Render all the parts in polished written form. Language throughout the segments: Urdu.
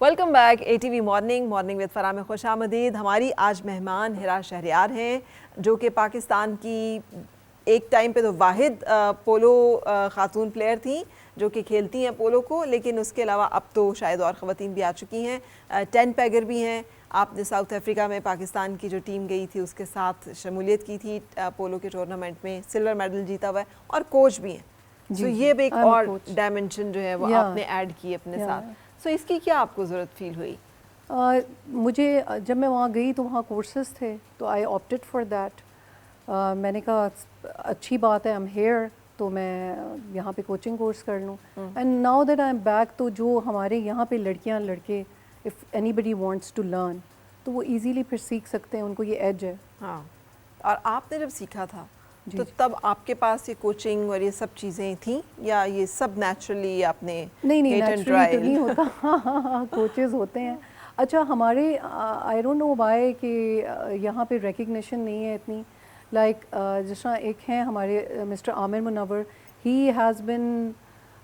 Welcome back ATV morning with Farah میں خوش آمدید. ہماری آج مہمان ہرا شہریار ہیں جو کہ پاکستان کی ایک ٹائم پہ تو واحد پولو خاتون پلیئر تھیں جو کہ کھیلتی ہیں پولو کو, لیکن اس کے علاوہ اب تو شاید اور خواتین بھی آ چکی ہیں. 10 پیگر بھی ہیں. آپ نے ساؤتھ افریقہ میں پاکستان کی جو ٹیم گئی تھی اس کے ساتھ شمولیت کی تھی پولو کے ٹورنامنٹ میں, سلور میڈل جیتا ہوا ہے, اور کوچ بھی ہیں. سو یہ بھی ایک اور ڈائمنشن جو ہے وہ آپ نے ایڈ کی اپنے ساتھ. سو اس کی کیا آپ کو ضرورت فیل ہوئی؟ مجھے جب میں وہاں گئی تو وہاں کورسز تھے, تو آئی آپٹڈ فار دیٹ. میں نے کہا اچھی بات ہے, ایم ہیئر, تو میں یہاں پہ کوچنگ کورس کر لوں. And now that I am back, تو جو ہمارے یہاں پہ لڑکیاں لڑکے if anybody wants to learn تو وہ ایزیلی پھر سیکھ سکتے ہیں, ان کو یہ ایج ہے. ہاں, اور آپ نے جب سیکھا تھا تو تب آپ کے پاس یہ کوچنگ اور یہ سب چیزیں تھیں یا یہ سب نیچرلی آپ نے؟ نہیں نیچرلی تو نہیں ہوتا, کوچز ہوتے ہیں. اچھا ہمارے آئی ڈونٹ نو وائی کہ یہاں پہ ریکگنیشن نہیں ہے اتنی. لائک جس طرح ایک ہیں ہمارے mister Aamir Munawar, he has been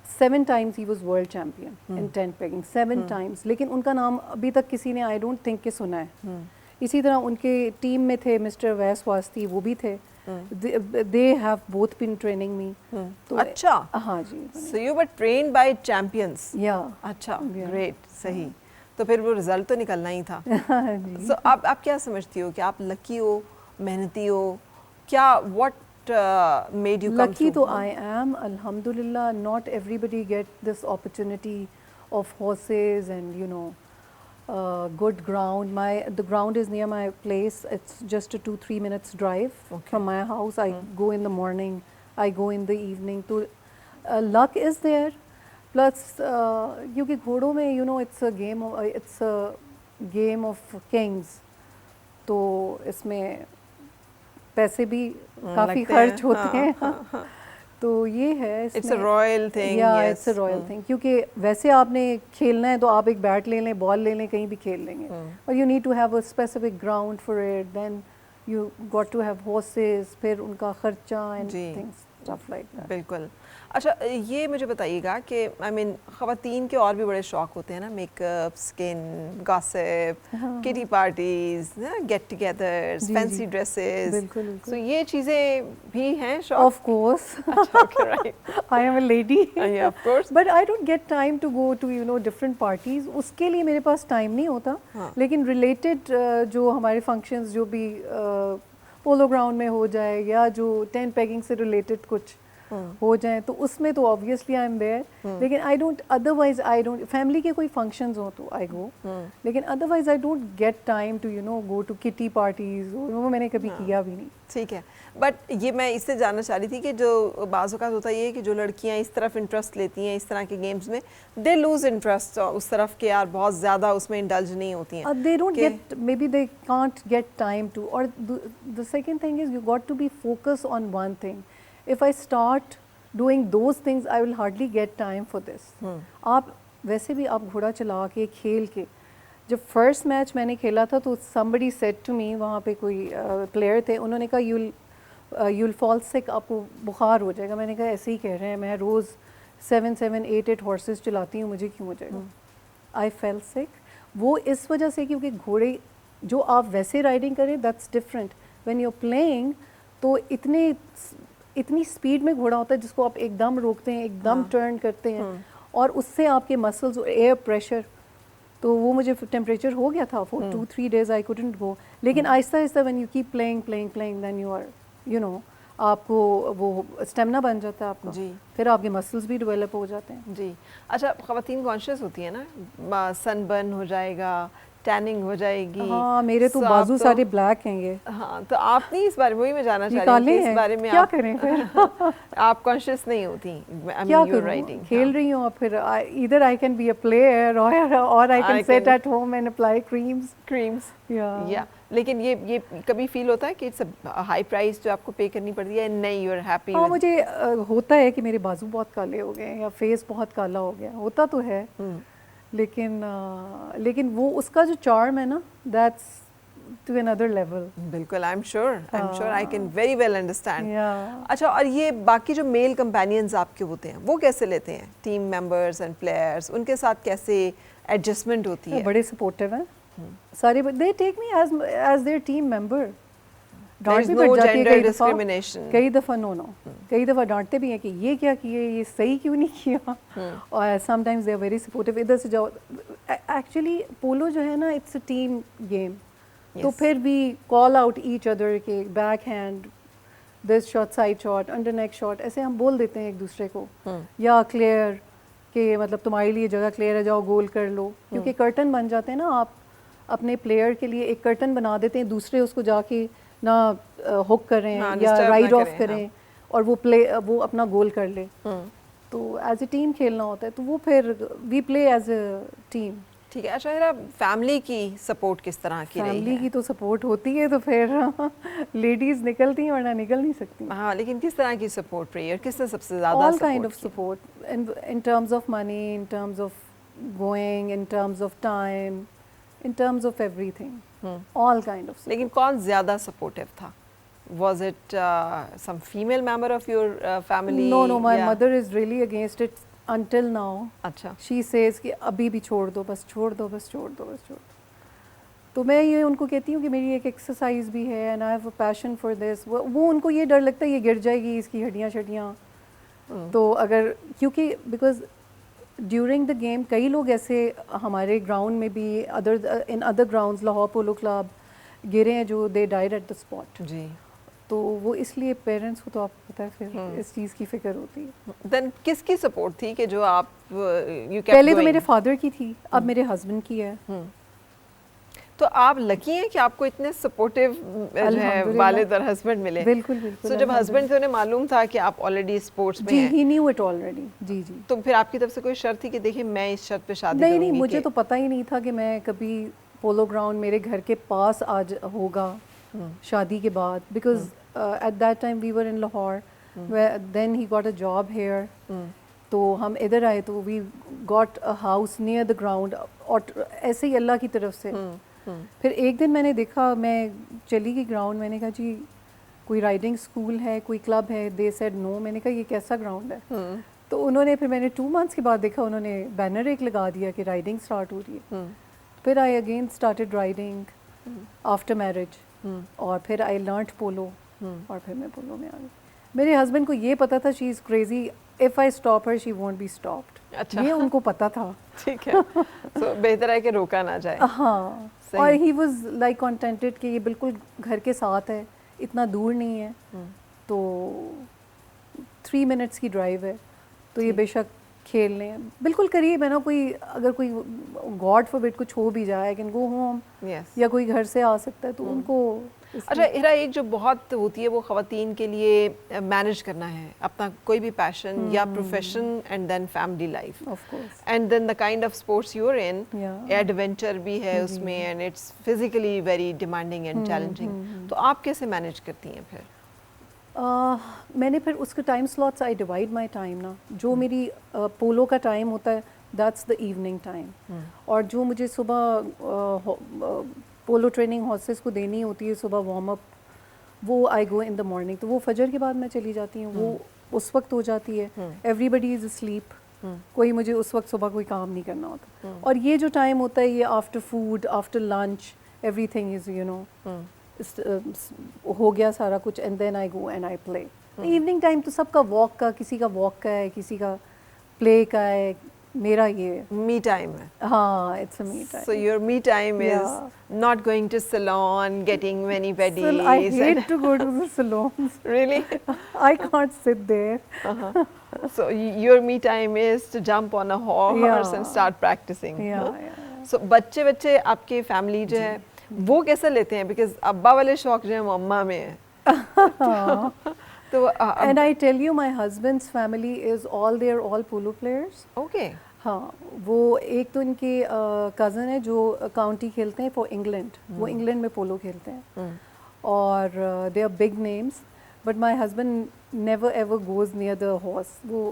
7 times he was world champion in 10 pegging, 7 times, لیکن ان کا نام ابھی تک کسی نے آئی ڈونٹ تھنک کہ سنا ہے. اسی طرح ان کے ٹیم میں تھے مسٹر ویس واسطی, وہ بھی تھے. they have both been training me. اچھا, ہاں جی. so you were trained by champions. Yeah. اچھا, great, صحیح. تو پھر وہ رزلٹ تو نکلنا ہی تھا. سو آپ کیا سمجھتی ہو کہ آپ لکی ہو, محنتی ہو, کیا what made you come lucky through? تو I am, alhamdulillah. Not everybody get this opportunity of horses and you know good ground. The ground is near my place. It's just a 2-3 minutes drive from my house. I go in the morning, I go in the evening. So luck is there. Plus کیونکہ گھوڑوں میں you know it's a game of kings. تو اس میں پیسے بھی کافی خرچ ہوتے ہیں. تو یہ ہے It's a royal thing. Yeah, it's a royal thing. کیونکہ ویسے آپ نے کھیلنا ہے تو آپ ایک بیٹ لے لیں, بال لے لیں, کہیں بھی کھیل لیں گے. But you need to have a specific ground for it. Then you got to have horses, پھر ان کا خرچہ and things, stuff like that. بالکل. اچھا یہ مجھے بتائیے گا کہ آئی مین خواتین کے اور بھی بڑے شوق ہوتے ہیں نا, make up, skin, gossip, kitty parties, get togethers, fancy dresses. So یہ چیزیں بھی ہیں شوق؟ Of course. I am a lady. Yeah, of course. But I don't get time to go to you know different parties. اس کے لیے میرے پاس ٹائم نہیں ہوتا. لیکن ریلیٹڈ جو ہمارے فنکشنز جو بھی پولو گراؤنڈ میں ہو جائے یا جو 10 پیگنگ سے ریلیٹڈ کچھ ہو جائیں تو اس میں تو obviously I'm there. لیکن I don't, otherwise I don't, family کے کوئی فنکشنز ہوں تو I go. لیکن otherwise I don't get time to you know go to kitty parties. وہ میں نے کبھی کیا بھی نہیں. ٹھیک ہے. بٹ یہ میں اس سے جاننا چاہ رہی تھی کہ جو بعض اوقات ہوتا یہ ہے کہ جو لڑکیاں اس طرف انٹرسٹ لیتی ہیں اس طرح کے گیمز میں, دے لوز انٹرسٹ اس طرف کے, یار بہت زیادہ اس میں انڈلج نہیں ہوتی ہیں. They don't get, maybe they can't get time to. Or the second thing is you got to be focused on one thing. If I start doing those things, I will hardly get time for this. آپ ویسے بھی آپ گھوڑا چلا کے کھیل کے, جب فرسٹ میچ میں نے کھیلا تھا تو somebody said to me, وہاں پہ کوئی پلیئر تھے, انہوں نے کہا you'll fall sick, آپ کو بخار ہو جائے گا. میں نے کہا ایسے ہی کہہ رہے ہیں, میں روز 7-8 ہارسز چلاتی ہوں, مجھے کیوں ہو جائے گا. I fell sick. وہ اس وجہ سے کیونکہ گھوڑے جو آپ ویسے رائڈنگ کریں that's different. When you're playing تو اتنی اسپیڈ میں گھوڑا ہوتا ہے جس کو آپ ایک دم روکتے ہیں, ایک دم ٹرن کرتے ہیں, اور اس سے آپ کے مسلز اور ایئر پریشر, تو وہ مجھے ٹیمپریچر ہو گیا تھا for 2-3 days I couldn't go. لیکن آہستہ آہستہ when you keep playing then you are you know آپ کو وہ اسٹیمنا بن جاتا ہے آپ کا, پھر آپ کے مسلز بھی ڈیولپ ہو جاتے ہیں. جی. اچھا خواتین کانشیس ہوتی ہیں نا, سن برن ہو جائے گا, ٹیننگ ہو جائے گی. ہاں میرے تو بازو سارے بلیک ہیں یہ. ہاں تو آپ نہیں اس بارے میں, وہی میں جاننا چاہ رہی ہوں اس بارے میں کیا کریں پھر. آپ کانشیس نہیں ہوتی؟ کیا کروں, کھیل رہی ہوں, اور پھر either I can be a player or I can sit at home and apply creams. Yeah. لیکن یہ کبھی فیل ہوتا ہے کہ اٹس ہائی پرائز جو آپ کو پے کرنی پڑتی ہے, نہیں یو آر ہیپی؟ ہاں مجھے ہوتا ہے کہ میرے بازو بہت کالے ہو گئے یا فیس بہت کالا ہو گیا, ہوتا تو ہے. لیکن وہ اس کا جو چارم ہے نا, to another level. بالکل I'm sure I can very well understand. Yeah. اچھا اور یہ باقی جو میل کمپینینز آپ کے ہوتے ہیں وہ کیسے لیتے ہیں ٹیم ممبرز اینڈ پلیئرز ان کے ساتھ کیسے ایڈجسٹمنٹ ہوتی ہے؟ بڑے سپورٹیو ہیں سارے they take me as their team member. ڈانٹ بھی پڑ جاتی ہے کئی دفعہ نو کئی دفعہ ڈانٹتے بھی ہیں کہ یہ کیا کیے یہ صحیح کیوں نہیں کیا اور sometimes they are very supportive ادھر سے جاؤ. ایکچولی پولو جو ہے نا اٹس اے ٹیم گیم تو پھر بھی کال آؤٹ ایچ ادر کے backhand this shot side shot under neck shot ایسے ہم بول دیتے ہیں ایک دوسرے کو یا کلیئر کہ مطلب تمہارے لیے جگہ کلیئر ہے جاؤ گول کر لو کیونکہ کرٹن بن جاتے ہیں نا آپ اپنے پلیئر کے لیے ایک کرٹن بنا دیتے ہیں دوسرے اس کو جا کے نہ ہک کریں یا رائڈ آف کریں اور وہ اپنا گول کر لے. تو ایز اے ٹیم کھیلنا ہوتا ہے تو وہ پھر وی پلے ایز اے ٹیم. ٹھیک ہے. اچھا فیملی کی سپورٹ کس طرح کی رہی ہے؟ فیملی کی تو سپورٹ ہوتی ہے تو پھر لیڈیز نکلتی ہیں ورنہ نکل نہیں سکتی. ہاں لیکن کس طرح کی سپورٹ رہی ہے اور کس نے سب سے زیادہ all kind of support in terms of money in terms of going in terms of time in terms of everything, all kind of support. لیکن کون زیادہ supportive تھا؟ Was it some female member of your family? No, my mother is really against it until now. اچھا. She says کہ ابھی بھی چھوڑ دو بس چھوڑ دو. تو میں یہ ان کو کہتی ہوں کہ میری ایک ایکسرسائز بھی ہے and I have a passion for this. وہ ان کو یہ ڈر لگتا ہے یہ گر جائے گی اس کی ہڈیاں شڈیاں تو اگر کیونکہ بیکاز ڈیورنگ دا گیم کئی لوگ ایسے ہمارے گراؤنڈ میں بھی in other grounds Lahore polo club گرے ہیں جو they died at the spot. جی. تو وہ اس لیے پیرنٹس کو تو آپ کو پتہ ہے پھر اس چیز کی فکر ہوتی ہے. دین کس کی سپورٹ تھی کہ جو آپ پہلے تو میرے فادر کی تھی اب میرے ہسبینڈ کی ہے. تو آپ لکی ہیں کہ آپ کو اتنے سپورٹیو والد اور ہسبینڈ ملے. بالکل بالکل. سو جب ہسبینڈ تھے انہیں معلوم تھا کہ آپ آلریڈی اسپورٹس میں ہیں. جی ہی نیو اٹ آلریڈی. جی جی. تو پھر آپ کی طرف سے کوئی شرط تھی کہ دیکھیں میں اس شرط پہ شادی کروں گی؟ نہیں مجھے تو پتہ ہی نہیں تھا کہ میں کبھی پولو گراؤنڈ میرے گھر کے پاس آج ہوگا شادی کے بعد because at that time we were in Lahore then he got a job here. تو ہم ادھر آئے تو we got a house near the ground اور ایسے ہی اللہ کی طرف سے. پھر ایک دن میں نے دیکھا میں چلی گئی گراؤنڈ میں نے کہا جی کوئی رائڈنگ اسکول ہے کوئی کلب ہے دے سیڈ نو. میں نے کہا یہ کیسا گراؤنڈ ہے؟ تو انہوں نے پھر میں نے 2 months کے بعد دیکھا انہوں نے بینر ایک لگا دیا کہ رائڈنگ اسٹارٹ ہو رہی ہے. پھر I again started riding after marriage اور پھر آئی لرنڈ پولو اور پھر میں پولو میں آ گئی. میرے ہسبینڈ کو یہ پتا تھا she is crazy if I stop her she won't be stopped. یہ ان کو پتا تھا. ٹھیک ہے. سو بہتر ہے کہ روکا نہ جائے. ہاں. اور ہی واز لائک کنٹینٹڈ کہ یہ بالکل گھر کے ساتھ ہے اتنا دور نہیں ہے تو 3 minutes کی ڈرائیو ہے تو یہ بے شک کھیل لیں بالکل قریب ہے نا. کوئی اگر کوئی گاڈ فوربڈ کچھ ہو بھی جائے کین گو ہوم یا کوئی گھر سے آ سکتا ہے تو ان کو. اچھا ہیرا ایک جو بہت ہوتی ہے وہ خواتین کے لیے مینیج کرنا ہے اپنا کوئی بھی پیشن یا profession and then family life and then the kind of sports you are in adventure بھی ہے اس میں and it's physically very demanding and challenging. تو آپ کیسے مینیج کرتی ہیں پھر؟ میں نے پھر اس کے time slots I divide my time نا. جو میری پولو کا ٹائم ہوتا ہے دیٹس دا ایوننگ ٹائم اور جو مجھے صبح پولو ٹریننگ ہارسز کو دینی ہوتی ہے صبح وارم اپ وہ آئی گو ان دا مارننگ. تو وہ فجر کے بعد میں چلی جاتی ہوں وہ اس وقت ہو جاتی ہے. ایوری بڈی از اسلیپ. کوئی مجھے اس وقت صبح کوئی کام نہیں کرنا ہوتا. اور یہ جو ٹائم ہوتا ہے یہ after food after lunch everything is you know ہو گیا سارا کچھ and then I go and I play. Evening time تو سب کا واک کا کسی کا واک کا ہے کسی کا پلے کا ہے. میرا یہ می ٹائم ہے. ہاں it's a me time. So your me time is not going to salon, getting many pedis. I hate to go to the salons. Really? I can't sit there. So your me time is to jump on a horse and start practicing. So بچے آپ کے فیملی جو ہے وہ کیسے لیتے ہیں؟ بیکاز ابا والے شوق جو ہے وہ اماں میں ہے. تو and I tell you my husband's family is all polo players. Okay. ہاں وہ ایک تو ان کے کزن ہے جو کاؤنٹی کھیلتے ہیں فار انگلینڈ. وہ انگلینڈ میں پولو کھیلتے ہیں اور they are big names but my husband never ever goes near the horse. وہ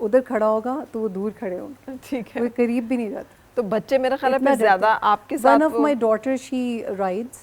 ادھر کھڑا ہوگا تو وہ دور کھڑے ہوں گے. ٹھیک ہے. وہ قریب بھی نہیں جاتے. تو بچے میرا خیال ہے زیادہ آپ کے ساتھ. One of my daughter she rides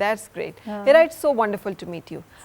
That's great. Hira, it's so wonderful to meet you.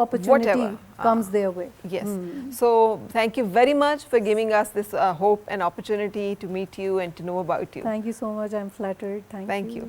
opportunity comes their way. Yes. So thank you very much for giving us this hope and opportunity to meet you and to know about you. Thank you so much. I'm flattered. Thank you.